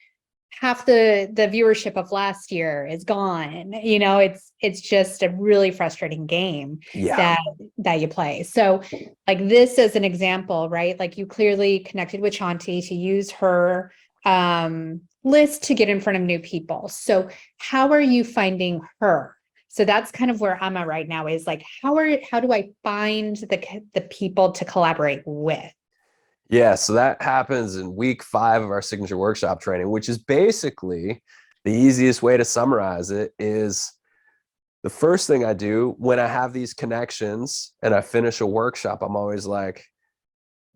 half the viewership of last year is gone. You know, it's just a really frustrating game Yeah. that you play. So like this as an example, right? Like you clearly connected with Shanti to use her list to get in front of new people. So how are you finding her? So that's kind of where I'm at right now is like, how do I find the people to collaborate with? Yeah, so that happens in week 5 of our signature workshop training, which is basically the easiest way to summarize it is the first thing I do when I have these connections and I finish a workshop, I'm always like,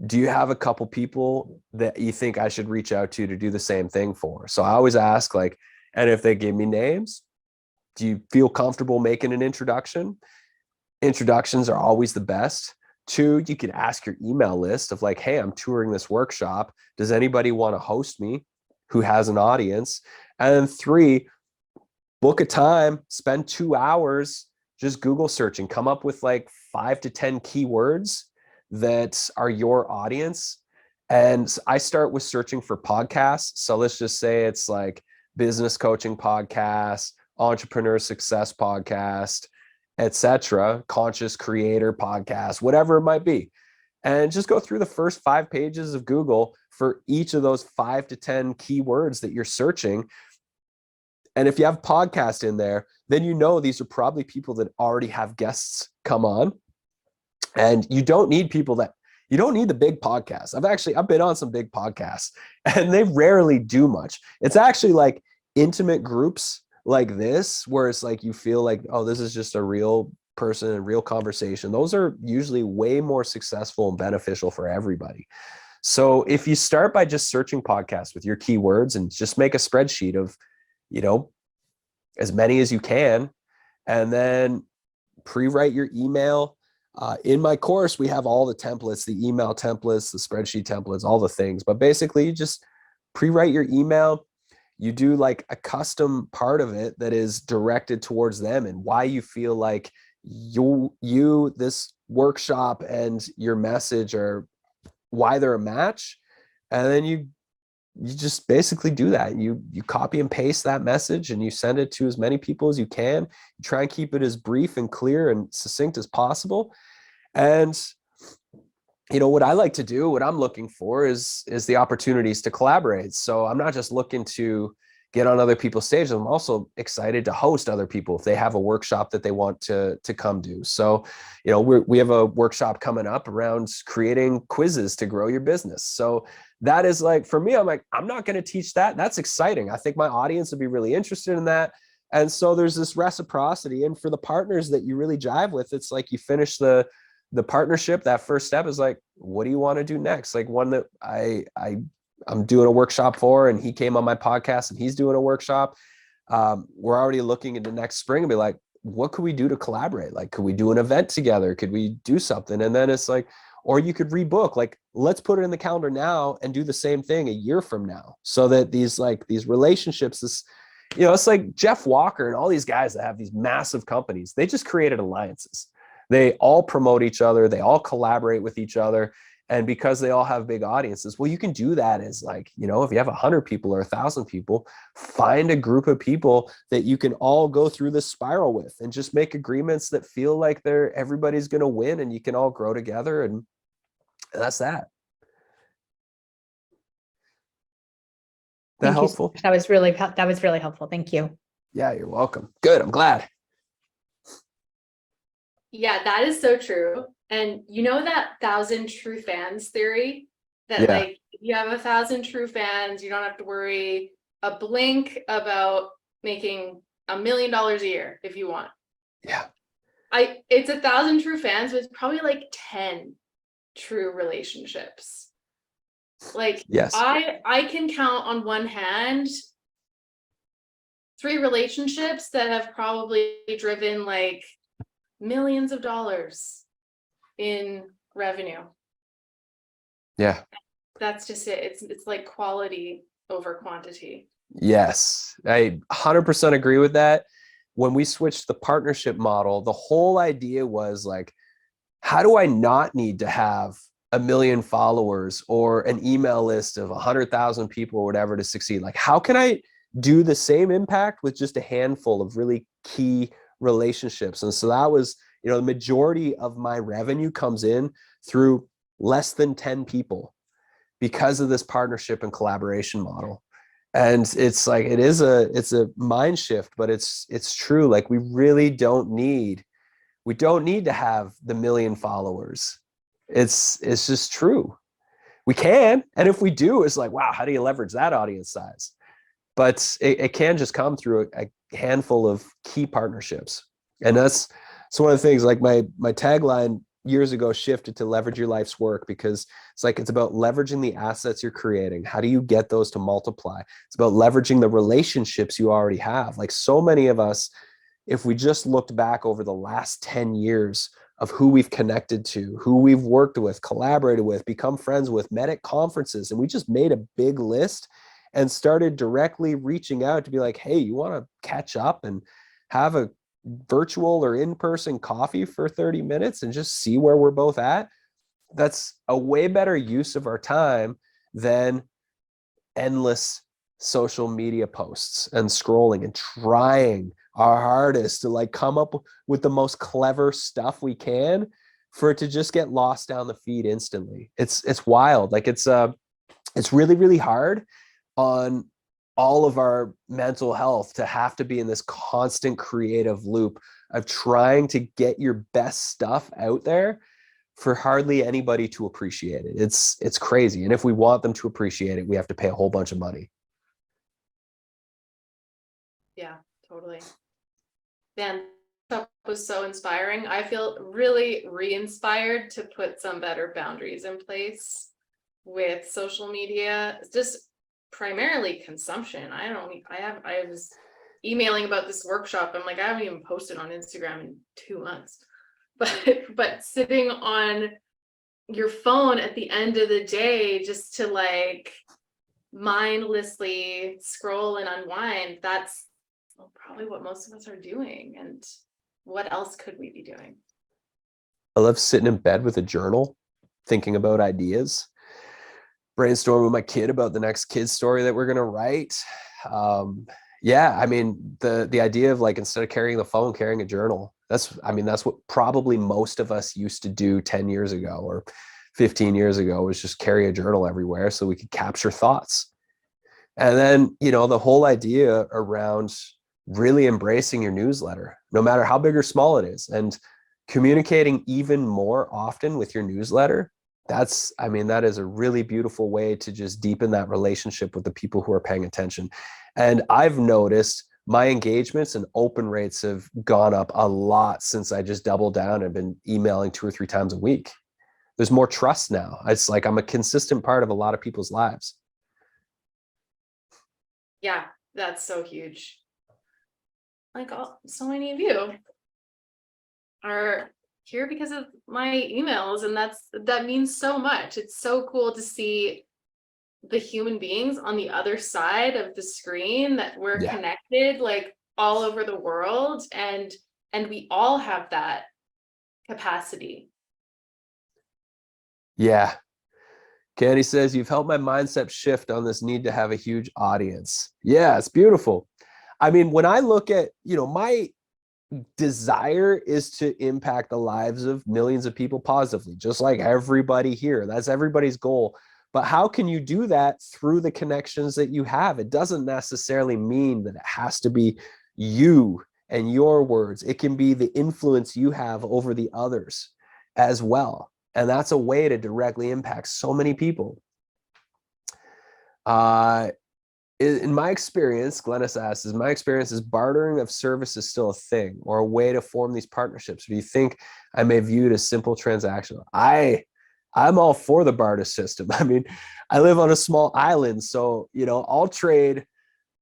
do you have a couple people that you think I should reach out to do the same thing for? So I always ask, like, and if they give me names, do you feel comfortable making an introduction? Introductions are always the best. Two, you can ask your email list of like, hey, I'm touring this workshop. Does anybody want to host me who has an audience? And then three, book a time, spend 2 hours just Google searching, come up with like 5 to 10 keywords that are your audience. And I start with searching for podcasts. So let's just say it's like business coaching podcast, entrepreneur success podcast, etc., conscious creator podcast, whatever it might be. And just go through the first 5 pages of Google for each of those 5 to 10 keywords that you're searching. And if you have podcast in there, then you know these are probably people that already have guests come on. And you don't need you don't need the big podcasts. I've been on some big podcasts and they rarely do much. It's actually like intimate groups like this, where it's like you feel like, oh, this is just a real person and real conversation. Those are usually way more successful and beneficial for everybody. So if you start by just searching podcasts with your keywords and just make a spreadsheet of, as many as you can, and then pre-write your email. In my course, we have all the templates, the email templates, the spreadsheet templates, all the things. But basically, you just pre-write your email. You do like a custom part of it that is directed towards them and why you feel like this workshop and your message are why they're a match. And then you just basically do that. You copy and paste that message and you send it to as many people as you can. You try and keep it as brief and clear and succinct as possible. And what I like to do, what I'm looking for is the opportunities to collaborate. So I'm not just looking to get on other people's stages. I'm also excited to host other people if they have a workshop that they want to come do. So, we have a workshop coming up around creating quizzes to grow your business. So that is like, for me, I'm like, I'm not going to teach that. That's exciting. I think my audience would be really interested in that. And so there's this reciprocity. And for the partners that you really jive with, it's like you finish the partnership. That first step is like, what do you want to do next? Like one that I'm doing a workshop for, and he came on my podcast and he's doing a workshop. We're already looking into next spring and be like, what could we do to collaborate? Like, could we do an event together? Could we do something? And then it's like, or you could rebook, like, let's put it in the calendar now and do the same thing a year from now. So that these relationships, it's like Jeff Walker and all these guys that have these massive companies, they just created alliances. They all promote each other. They all collaborate with each other. And because they all have big audiences, well, you can do that as like, if you have 100 people or 1,000 people, find a group of people that you can all go through this spiral with and just make agreements that feel like everybody's going to win and you can all grow together. And that's that. That helpful? That was really helpful. Thank you. Yeah, you're welcome. Good. I'm glad. Yeah, that is so true. And that 1,000 true fans theory, that like, if you have 1,000 true fans, you don't have to worry a blink about making $1 million a year if you want. Yeah. It's 1,000 true fans with probably like 10 true relationships. Like, yes, I can count on one hand 3 relationships that have probably driven like millions of dollars in revenue. Yeah. That's just it. It's like quality over quantity. Yes, I 100% agree with that. When we switched the partnership model, the whole idea was like, how do I not need to have 1 million followers or an email list of 100,000 people or whatever to succeed? Like, how can I do the same impact with just a handful of really key relationships? And so that was, the majority of my revenue comes in through less than 10 people because of this partnership and collaboration model. And it's like, it's a mind shift, but it's true. Like, we really don't need to have the 1 million followers. It's just true. We can. And if we do, it's like, wow, how do you leverage that audience size? But it can just come through a handful of key partnerships. And that's one of the things, like my tagline years ago shifted to leverage your life's work, because it's about leveraging the assets you're creating. How do you get those to multiply? It's about leveraging the relationships you already have. Like, so many of us, if we just looked back over the last 10 years of who we've connected to, who we've worked with, collaborated with, become friends with, met at conferences, and we just made a big list and started directly reaching out to be like, hey, you want to catch up and have a virtual or in-person coffee for 30 minutes and just see where we're both at? That's a way better use of our time than endless social media posts and scrolling and trying our hardest to like come up with the most clever stuff we can for it to just get lost down the feed instantly. It's wild. Like, it's really, really hard on all of our mental health to have to be in this constant creative loop of trying to get your best stuff out there for hardly anybody to appreciate it. It's crazy. And if we want them to appreciate it, we have to pay a whole bunch of money. Yeah, totally. Man, that was so inspiring. I feel really re-inspired to put some better boundaries in place with social media. Just primarily consumption. I was emailing about this workshop. I'm like, I haven't even posted on Instagram in 2 months. But sitting on your phone at the end of the day just to like mindlessly scroll and unwind, that's probably what most of us are doing. And what else could we be doing? I love sitting in bed with a journal, thinking about ideas, brainstorming with my kid about the next kid story that we're going to write. Yeah, I mean, the idea of like, instead of carrying the phone, carrying a journal, that's what probably most of us used to do 10 years ago or 15 years ago, was just carry a journal everywhere so we could capture thoughts. And then, the whole idea around really embracing your newsletter, no matter how big or small it is, and communicating even more often with your newsletter. That is a really beautiful way to just deepen that relationship with the people who are paying attention. And I've noticed my engagements and open rates have gone up a lot since I just doubled down and been emailing 2 or 3 times a week. There's more trust now. It's like I'm a consistent part of a lot of people's lives. Yeah, that's so huge. Like, so many of you are here because of my emails, and that means so much. It's so cool to see the human beings on the other side of the screen, that we're connected like all over the world, and we all have that capacity. Yeah. Candy says, you've helped my mindset shift on this need to have a huge audience. Yeah, it's beautiful. I mean, when I look at, my desire is to impact the lives of millions of people positively, just like everybody here. That's everybody's goal. But how can you do that through the connections that you have? It doesn't necessarily mean that it has to be you and your words. It can be the influence you have over the others as well. And that's a way to directly impact so many people. In my experience, Glennis asks, is my experience, is bartering of services still a thing or a way to form these partnerships? Do you think I may view it as simple transactional? I'm all for the barter system. I mean, I live on a small island, so I'll trade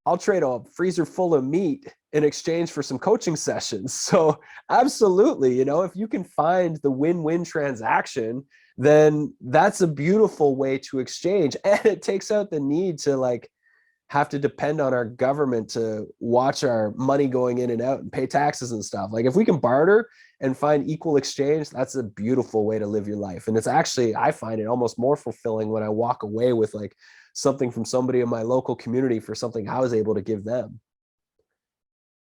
a freezer full of meat in exchange for some coaching sessions. So absolutely, if you can find the win-win transaction, then that's a beautiful way to exchange, and it takes out the need to like have to depend on our government to watch our money going in and out and pay taxes and stuff. Like, if we can barter and find equal exchange, that's a beautiful way to live your life. And it's actually, I find it almost more fulfilling when I walk away with like something from somebody in my local community for something I was able to give them.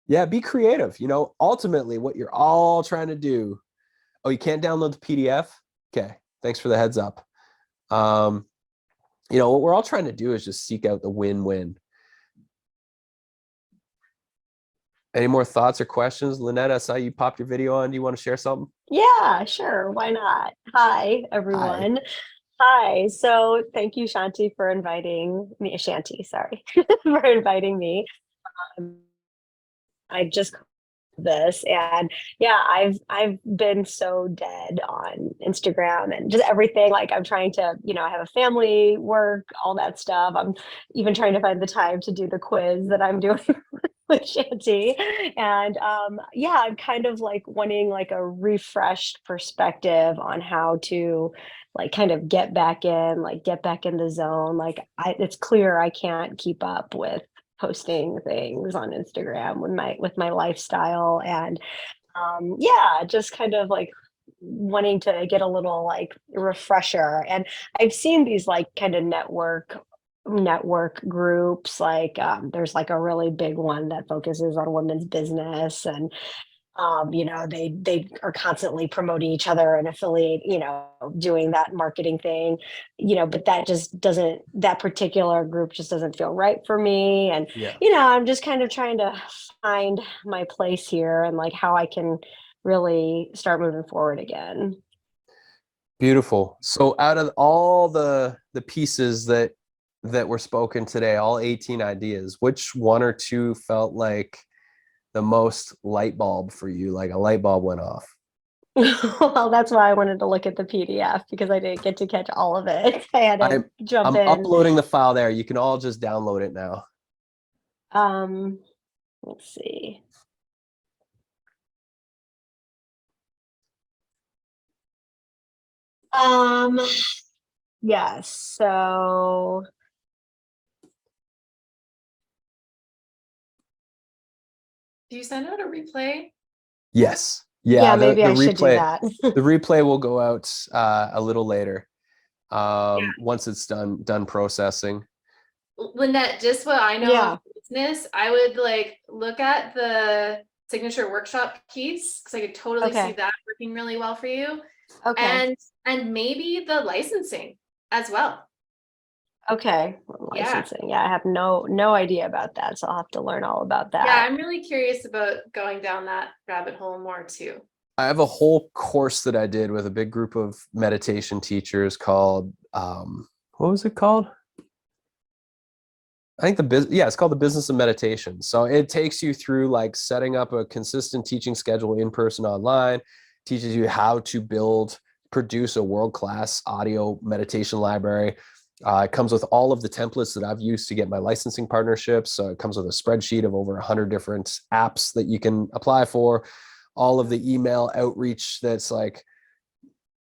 Yeah, be creative. Ultimately what you're all trying to do. Oh, you can't download the PDF? Okay, thanks for the heads up. What we're all trying to do is just seek out the win-win. Any more thoughts or questions? Lynette, I saw you popped your video on. Do you want to share something? Yeah, sure. Why not? Hi, everyone. Hi. So thank you, Shanti, for inviting me. Shanti, sorry, for inviting me. I just this. And yeah, I've been so dead on Instagram and just everything. Like I'm trying to, I have a family, work, all that stuff. I'm even trying to find the time to do the quiz that I'm doing with Shanti. And yeah, I'm kind of like wanting like a refreshed perspective on how to like kind of get back in the zone. Like it's clear I can't keep up with posting things on Instagram with my lifestyle. And yeah, just kind of like wanting to get a little like refresher. And I've seen these like kind of network groups, like there's like a really big one that focuses on women's business. And they are constantly promoting each other and affiliate, doing that marketing thing, but that particular group just doesn't feel right for me. And Yeah. I'm just kind of trying to find my place here and like how I can really start moving forward again. Beautiful. So out of all the pieces that were spoken today, all 18 ideas, which one or two felt like the most light bulb for you, like a light bulb went off? Well, that's why I wanted to look at the PDF, because I didn't get to catch all of it. I had to I'm jump I'm in. uploading the file there. You can all just download it now. Um, let's see. Um, yes. So Do you send out a replay? Yes. yeah, Yeah, maybe I should do that. the replay will go out a little later. Yeah. Once it's done processing. Lynette, just what I know Yeah. of business, I would like look at the signature workshop piece because I could totally see Okay. that working really well for you. Okay. And maybe the licensing as well. Okay. Yeah. Licensing. Yeah, I have no idea about that, so I'll have to learn all about Yeah, that. I'm really curious about going down that rabbit hole more too. I have a whole course that I did with a big group of meditation teachers called what was it called? I think it's called the Business of Meditation. So it takes you through like setting up a consistent teaching schedule in person, online, teaches you how to produce a world-class audio meditation library. It comes with all of the templates that I've used to get my licensing partnerships. So it comes with a spreadsheet of over 100 different apps that you can apply for, all of the email outreach that's like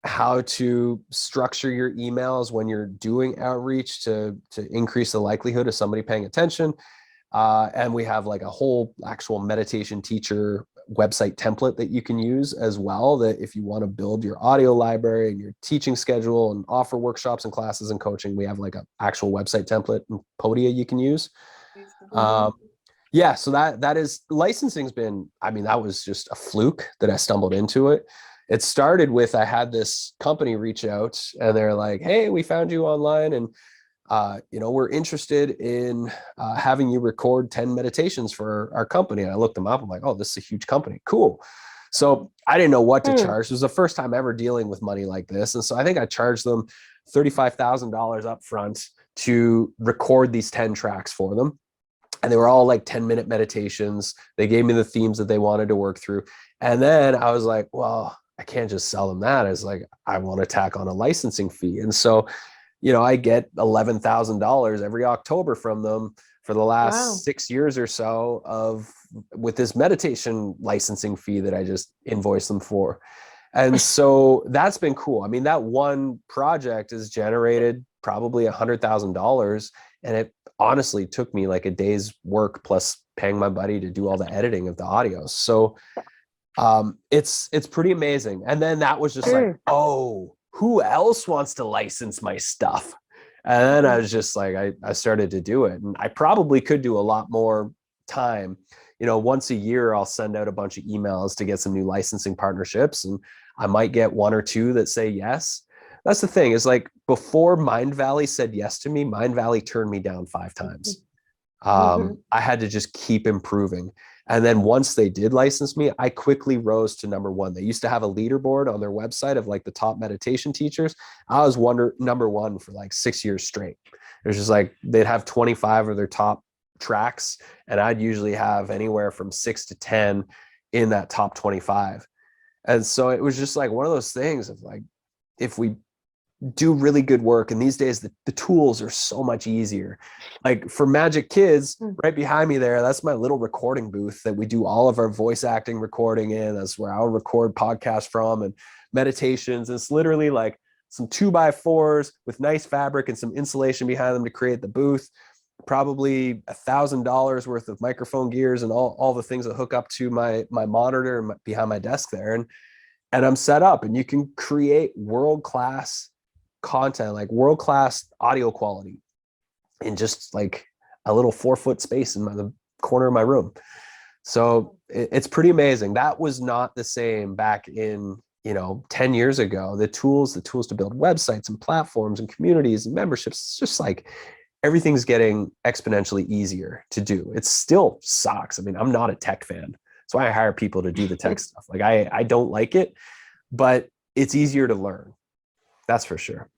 how to structure your emails when you're doing outreach to increase the likelihood of somebody paying attention. And we have like a whole actual meditation teacher website template that you can use as well, that if you want to build your audio library and your teaching schedule and offer workshops and classes and coaching, we have like an actual website template and Podia you can use. Yeah, so that is licensing's been, I mean, that was just a fluke that I stumbled into it. It started with, I had this company reach out and they're like, hey, we found you online and we're interested in having you record 10 meditations for our company. And I looked them up. I'm like, oh, this is a huge company. Cool. So I didn't know what to charge. It was the first time ever dealing with money like this. And so I think I charged them $35,000 up front to record these 10 tracks for them. And they were all like 10-minute meditations. They gave me the themes that they wanted to work through. And then I was like, well, I can't just sell them that. It's like, I want to tack on a licensing fee. And so, I get $11,000 every October from them for the last 6 years or so with this meditation licensing fee that I just invoice them for. And so that's been cool. I mean, that one project has generated probably $100,000, and it honestly took me like a day's work plus paying my buddy to do all the editing of the audio. So it's pretty amazing. And then that was just like, oh, who else wants to license my stuff? And then I was just like, I started to do it, and I probably could do a lot more time. Once a year, I'll send out a bunch of emails to get some new licensing partnerships, and I might get one or two that say yes. That's the thing, is like, before Mind Valley said yes to me, Mind Valley turned me down 5 times. I had to just keep improving. And then once they did license me, I quickly rose to number 1. They used to have a leaderboard on their website of like the top meditation teachers. I was number 1 for like 6 years straight. It was just like, they'd have 25 of their top tracks, and I'd usually have anywhere from 6 to 10 in that top 25. And so it was just like one of those things of like, if we do really good work, and these days the tools are so much easier. Like for Magic Kids, right behind me there, that's my little recording booth that we do all of our voice acting recording in. That's where I'll record podcasts from and meditations. And it's literally like some 2x4s with nice fabric and some insulation behind them to create the booth. Probably $1,000 worth of microphone gears and all the things that hook up to my monitor behind my desk there. And I'm set up, and you can create world-class content, like world-class audio quality in just like a little 4-foot space in the corner of my room. So it's pretty amazing. That was not the same back in, 10 years ago. The tools to build websites and platforms and communities and memberships, it's just like everything's getting exponentially easier to do. It still sucks. I mean, I'm not a tech fan. That's why I hire people to do the tech stuff. Like I don't like it, but it's easier to learn. That's for sure.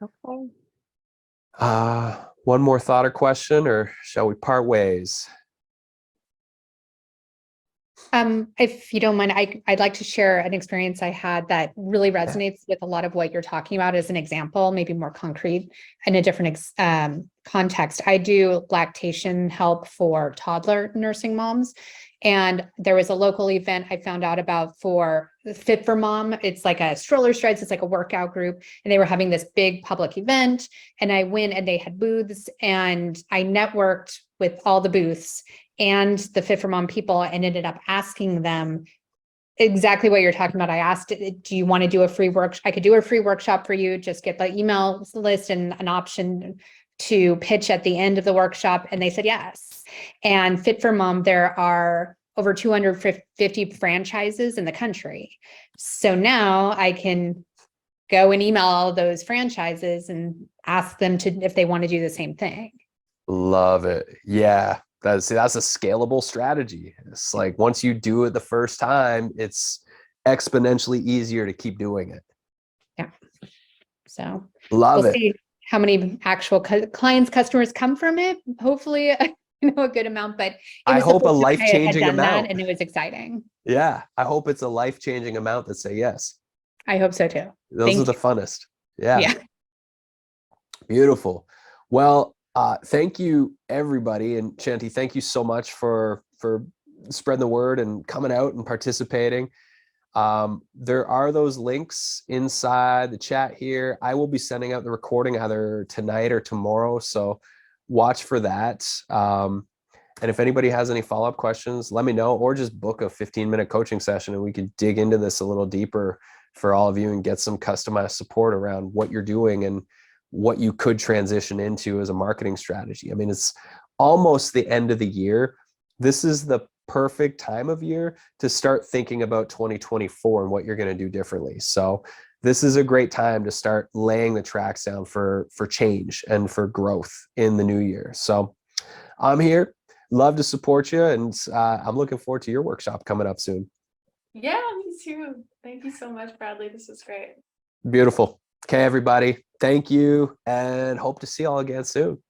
Okay. One more thought or question, or shall we part ways? If you don't mind, I'd like to share an experience I had that really resonates with a lot of what you're talking about as an example, maybe more concrete in a different context. I do lactation help for toddler nursing moms. And there was a local event I found out about for Fit for Mom. It's like a stroller strides. It's like a workout group. And they were having this big public event. And I went, and they had booths, and I networked with all the booths and the Fit for Mom people, and ended up asking them exactly what you're talking about. I asked, do you want to do a free workshop? I could do a free workshop for you. Just get the email list and an option to pitch at the end of the workshop. And they said yes. And Fit for Mom, there are over 250 franchises in the country. So now I can go and email all those franchises and ask them if they want to do the same thing. Love it. Yeah. That's a scalable strategy. It's like once you do it the first time, it's exponentially easier to keep doing it. Yeah. So Love we'll it. see how many actual clients, customers come from it. Hopefully, a good amount, but I hope a I had life-changing done that, amount. and it was exciting. Yeah. I hope it's a life-changing amount that say yes. I hope so too. Those are the funnest. Yeah. Yeah. Beautiful. Well, thank you, everybody. And Shanti, thank you so much for spreading the word and coming out and participating. There are those links inside the chat here. I will be sending out the recording either tonight or tomorrow, so watch for that. And if anybody has any follow-up questions, let me know, or just book a 15-minute coaching session and we can dig into this a little deeper for all of you and get some customized support around what you're doing and what you could transition into as a marketing strategy. I mean, it's almost the end of the year. This is the perfect time of year to start thinking about 2024 and what you're going to do differently. So this is a great time to start laying the tracks down for change and for growth in the new year. So I'm here, love to support you, and I'm looking forward to your workshop coming up soon. Yeah, me too. Thank you so much, Bradley. This was great. Beautiful. Okay, everybody, thank you, and hope to see you all again soon.